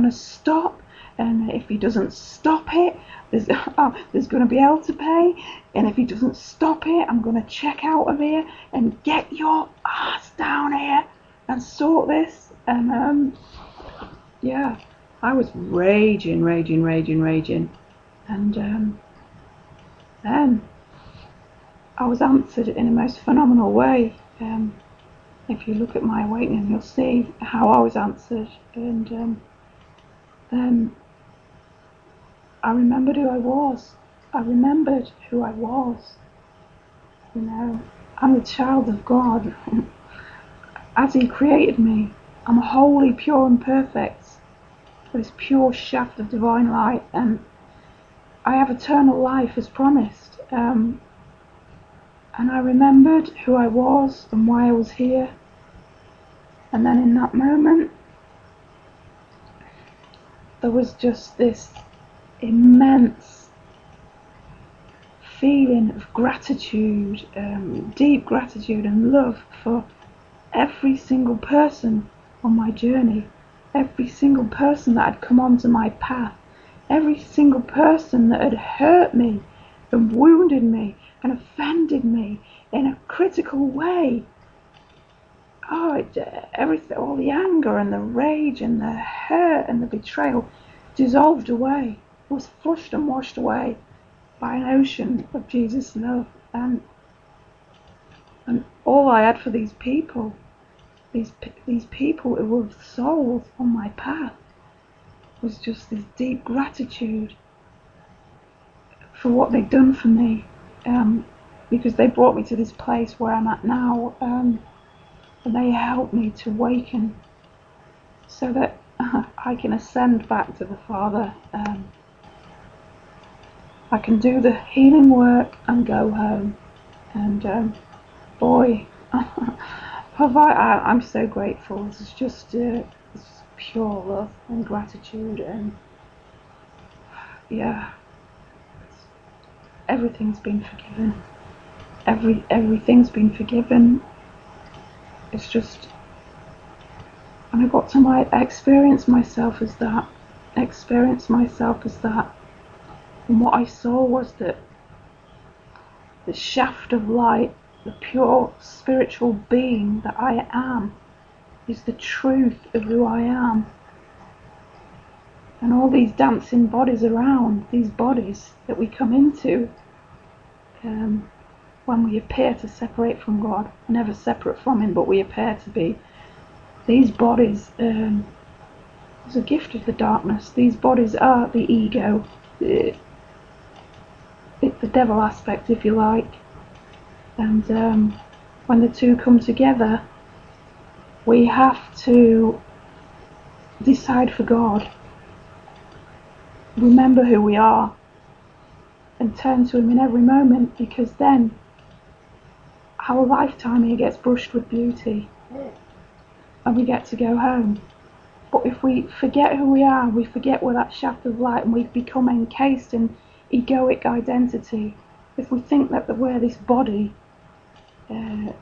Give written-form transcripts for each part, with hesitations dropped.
going to stop, and if he doesn't stop it, there's going to be hell to pay, and if he doesn't stop it, I'm going to check out of here and get your ass down here and sort this. And yeah, I was raging, and then I was answered in a most phenomenal way. If you look at my awakening, you'll see how I was answered. And then I remembered who I was. You know, I'm a child of God. As he created me, I'm holy, pure and perfect. This pure shaft of divine light, and I have eternal life as promised. And I remembered who I was and why I was here. And then in that moment, there was just this immense feeling of gratitude, deep gratitude and love for every single person on my journey, every single person that had come onto my path, every single person that had hurt me and wounded me and offended me in a critical way. Everything, all the anger and the rage and the hurt and the betrayal dissolved away. It was flushed and washed away by an ocean of Jesus' love. And all I had for these people, these people who were souls on my path, was just this deep gratitude for what they'd done for me, because they brought me to this place where I'm at now, and they helped me to awaken so that I can ascend back to the Father. I can do the healing work and go home. And boy, I'm so grateful. This is just pure love and gratitude, and yeah, everything's been forgiven. Everything's been forgiven. It's just, and I got to experience myself as that. And what I saw was that the shaft of light, the pure spiritual being that I am, is the truth of who I am. And all these dancing bodies around, these bodies that we come into, when we appear to separate from God, never separate from Him, but we appear to be, these bodies is a gift of the darkness. These bodies are the ego, the devil aspect, if you like. And when the two come together, we have to decide for God, remember who we are, and turn to Him in every moment, because then our lifetime here gets brushed with beauty and we get to go home. But if we forget who we are, we forget we're that shaft of light, and we become encased in egoic identity. If we think that we're this body, we're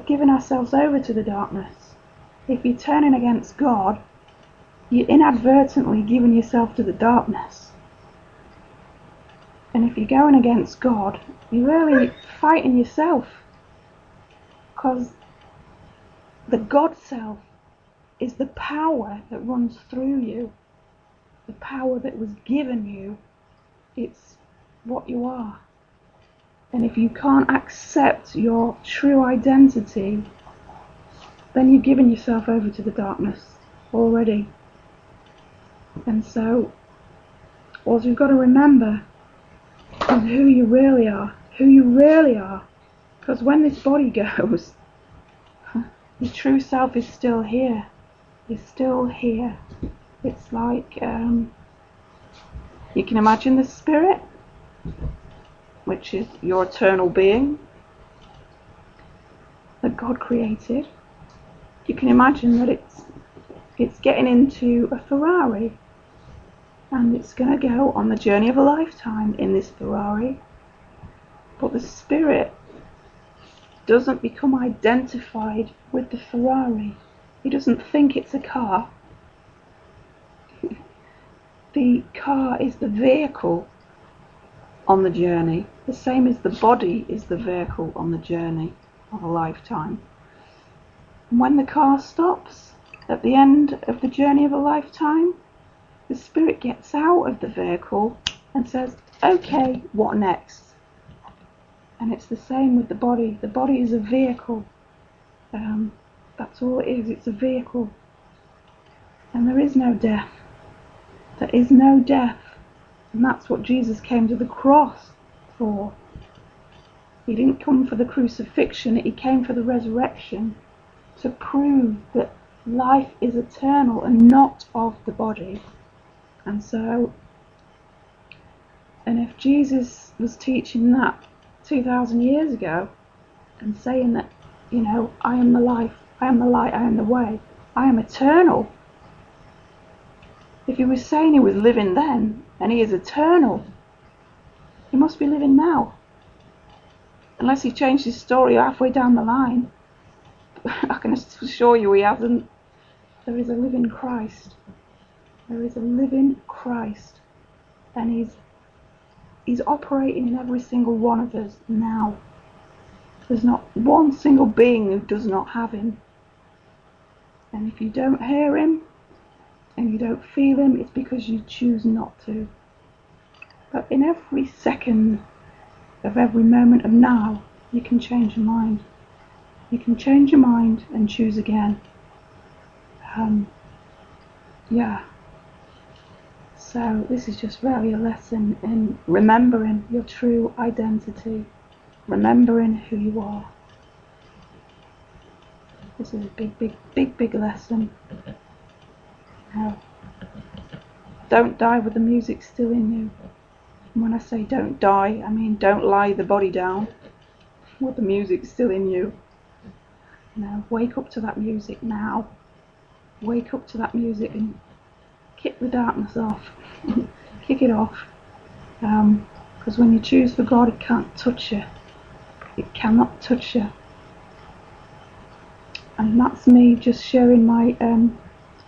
giving ourselves over to the darkness. If you're turning against God, you're inadvertently giving yourself to the darkness. And if you're going against God, you're really fighting yourself, because the God self is the power that runs through you, the power that was given you. It's what you are. And if you can't accept your true identity, then you've given yourself over to the darkness already. And so all you've got to remember is who you really are. Because when this body goes, your true self is still here. You're still here. It's like, you can imagine the spirit, which is your eternal being that God created. You can imagine that it's getting into a Ferrari, and it's going to go on the journey of a lifetime in this Ferrari. But the spirit doesn't become identified with the Ferrari. He doesn't think it's a car. The car is the vehicle on the journey, the same as the body is the vehicle on the journey of a lifetime. And when the car stops at the end of the journey of a lifetime, the spirit gets out of the vehicle and says, okay, what next? And it's the same with the body. The body is a vehicle. That's all it is. It's a vehicle. And there is no death. There is no death. And that's what Jesus came to the cross for. He didn't come for the crucifixion. He came for the resurrection, to prove that life is eternal and not of the body. And so, and if Jesus was teaching that 2,000 years ago and saying that, you know, I am the life, I am the light, I am the way, I am eternal. If he was saying he was living then and he is eternal, he must be living now. Unless he changed his story halfway down the line. I can assure you he hasn't. There is a living Christ. There is a living Christ. And he's operating in every single one of us now. There's not one single being who does not have him. And if you don't hear him and you don't feel him, it's because you choose not to. But in every second of every moment of now, you can change your mind. You can change your mind and choose again. Yeah. So this is just really a lesson in remembering your true identity, remembering who you are. This is a big lesson. Don't die with the music still in you. And when I say don't die, I mean don't lie the body down with the music still in you. Wake up to that music now. Wake up to that music and kick the darkness off. Kick it off. Because when you choose for God, it can't touch you. It cannot touch you. And that's me just sharing my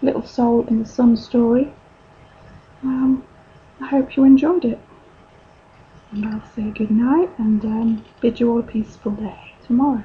little soul in the sun story. I hope you enjoyed it. And I'll say good night and bid you all a peaceful day tomorrow.